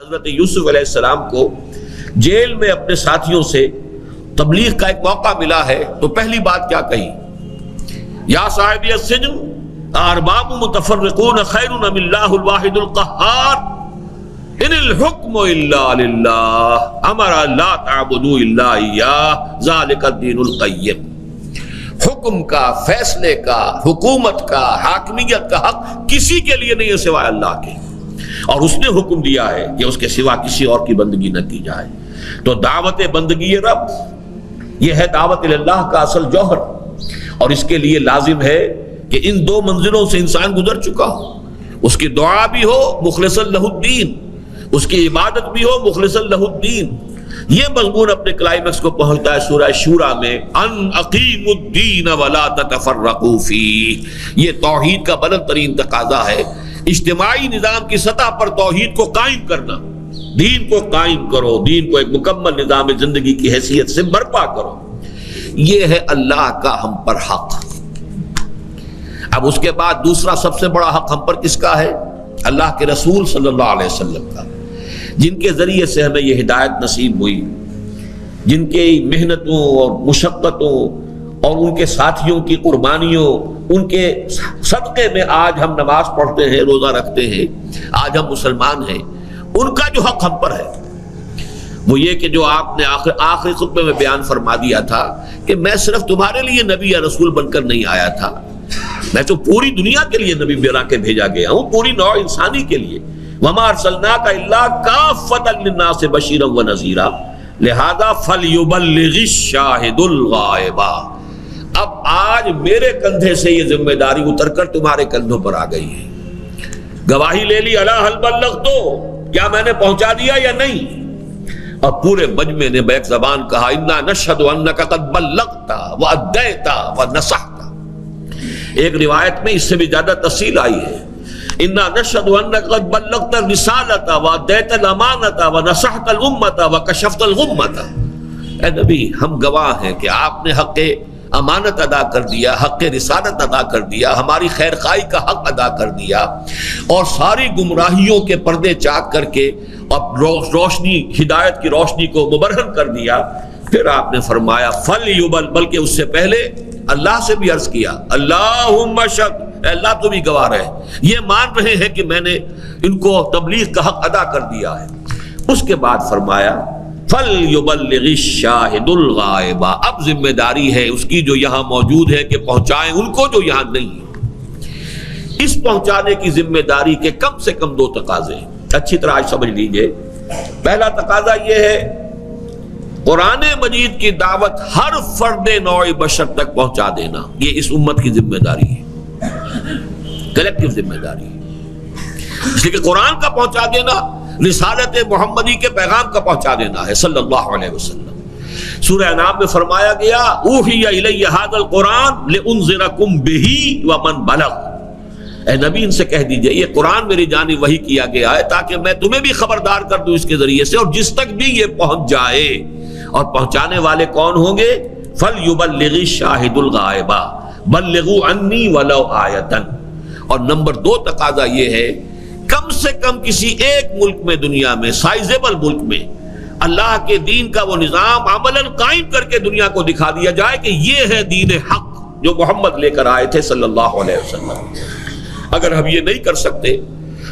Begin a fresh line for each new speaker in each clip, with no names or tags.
حضرت یوسف علیہ السلام کو جیل میں اپنے ساتھیوں سے تبلیغ کا ایک موقع ملا ہے تو پہلی بات کیا کہی؟ یا صاحبی السجن ارباب متفرقون خیر ام اللہ الواحد القہار ان الحکم الا للہ امر لا تعبدوا الا ایاہ ذالک الدین القیم۔ حکم کا، فیصلے کا، حکومت کا، حاکمیت کا حق کسی کے لیے نہیں ہے سوائے اللہ کے، اور اس نے حکم دیا ہے کہ اس کے سوا کسی اور کی بندگی نہ کی جائے۔ تو دعوت بندگی رب یہ ہے دعوت اللہ کا اصل جوہر، اور اس کے لیے لازم ہے کہ ان دو منزلوں سے انسان گزر چکا ہو، اس کی دعا بھی ہو مخلصا لہ الدین، اس کی عبادت بھی ہو مخلصا لہ الدین۔ یہ مضمون اپنے کلائمیکس کو پہنچتا ہے سورہ شورى میں، ان اقیموا الدین ولا تتفرقوا فیہ۔ یہ توحید کا بلند ترین تقاضا ہے، اجتماعی نظام کی سطح پر توحید کو قائم کرنا، دین کو قائم کرو، دین کو ایک مکمل نظام زندگی کی حیثیت سے برپا کرو۔ یہ ہے اللہ کا ہم پر حق۔ اب اس کے بعد دوسرا سب سے بڑا حق ہم پر کس کا ہے؟ اللہ کے رسول صلی اللہ علیہ وسلم کا، جن کے ذریعے سے ہمیں یہ ہدایت نصیب ہوئی، جن کے محنتوں اور مشقتوں اور ان کے ساتھیوں کی قربانیوں، ان کے صدقے میں آج ہم نماز پڑھتے ہیں، روزہ رکھتے ہیں، آج ہم مسلمان ہیں۔ ان کا جو حق ہم پر ہے وہ یہ کہ جو آپ نے آخری خطبے میں بیان فرما دیا تھا کہ میں صرف تمہارے لیے نبی یا رسول بن کر نہیں آیا تھا، میں تو پوری دنیا کے لیے نبی بنا کے بھیجا گیا ہوں، پوری نوع انسانی کے لیے۔ وَمَا أَرْسَلْنَاكَ إِلَّا كَافَّةً لِلنَّاسِ بَشِيرًا وَنَذِيرًا لہذا فَلْيُبَلِّغِ الشَّاهِدُ الْغَائِبَ۔ اب آج میرے کندھے سے یہ ذمہ داری اتر کر تمہارے کندھوں پر آ گئی ہے۔ گواہی لے لی، الا هل بلغت، کیا میں نے پہنچا دیا یا نہیں؟ اور پورے مجمع نے بیک زبان کہا انا نشہد انک قد بلغت وادیت ونصحت۔ ایک روایت میں اس سے بھی زیادہ تفصیل آئی ہے، انا نشہد انک قد بلغت الرسالۃ وادیت الامانۃ ونصحت الامۃ وکشفت الغمۃ۔ اے نبی، ہم گواہ ہیں کہ آپ نے حق امانت ادا کر دیا، حق رسالت ادا کر دیا، ہماری خیر خواہی کا حق ادا کر دیا، اور ساری گمراہیوں کے پردے چاک کر کے اب روشنی، ہدایت کی روشنی کو مبرہن کر دیا۔ پھر آپ نے فرمایا فَلْيُبَلِّغْ، بلکہ اس سے پہلے اللہ سے بھی عرض کیا اللہم اشہد، اے اللہ تو بھی گواہ رہے، یہ مان رہے ہیں کہ میں نے ان کو تبلیغ کا حق ادا کر دیا ہے۔ اس کے بعد فرمایا فَلْيُبَلِّغِ الشَّاهِدُ الْغَائِبَ، اب ذمہ داری ہے اس کی جو یہاں موجود ہے کہ پہنچائیں ان کو جو یہاں نہیں ہے۔ اس پہنچانے کی ذمہ داری کے کم سے کم دو تقاضے ہیں، اچھی طرح آج سمجھ لیجئے۔ پہلا تقاضا یہ ہے قرآن مجید کی دعوت ہر فرد نوع بشر تک پہنچا دینا، یہ اس امت کی ذمہ داری ہے، کلیکٹیو ذمہ داری ہے۔ اس لیے کہ قرآن کا پہنچا دینا رسالت محمدی کے پیغام کا پہنچا دینا ہے صلی اللہ علیہ وسلم۔ سورہ انعام میں فرمایا گیا اوحی الی ھذا القرآن لانذرکم بہ ومن بلغ، اے نبی ان سے کہہ دیجئے یہ قرآن میری جانب وحی کیا گیا ہے تاکہ میں تمہیں بھی خبردار کر دوں اس کے ذریعے سے، اور جس تک بھی یہ پہنچ جائے۔ اور پہنچانے والے کون ہوں گے؟ فَلْيُبَلِّغِ الشَّاهِدُ الْغَائِبَ بَلِّغُوا عَنِّي وَلَوْ آیَةً۔ اور نمبر دو تقاضا یہ ہے کم سے کم کسی ایک ملک میں، دنیا میں، سائزیبل ملک میں، اللہ کے دین کا وہ نظام عملاً قائم کر کے دنیا کو دکھا دیا جائے کہ یہ ہے دین حق جو محمد لے کر آئے تھے صلی اللہ علیہ وسلم۔ اگر ہم یہ نہیں کر سکتے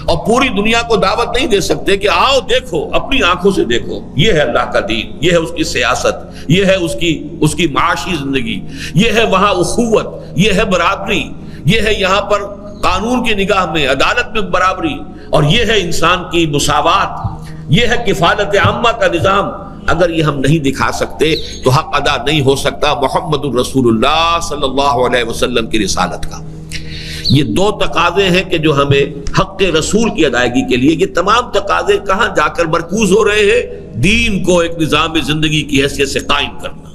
اور پوری دنیا کو دعوت نہیں دے سکتے کہ آؤ دیکھو، اپنی آنکھوں سے دیکھو، یہ ہے اللہ کا دین، یہ ہے اس کی سیاست، یہ ہے اس کی معاشی زندگی، یہ ہے وہاں اخوت، یہ ہے برابری، یہ ہے یہاں پر قانون کی نگاہ میں، عدالت میں برابری، اور یہ ہے انسان کی مساوات، یہ ہے کفالت عامہ کا نظام۔ اگر یہ ہم نہیں دکھا سکتے تو حق ادا نہیں ہو سکتا محمد الرسول اللہ صلی اللہ علیہ وسلم کی رسالت کا۔ یہ دو تقاضے ہیں کہ جو ہمیں حق رسول کی ادائیگی کے لیے، یہ تمام تقاضے کہاں جا کر مرکوز ہو رہے ہیں؟ دین کو ایک نظام زندگی کی حیثیت سے قائم کرنا۔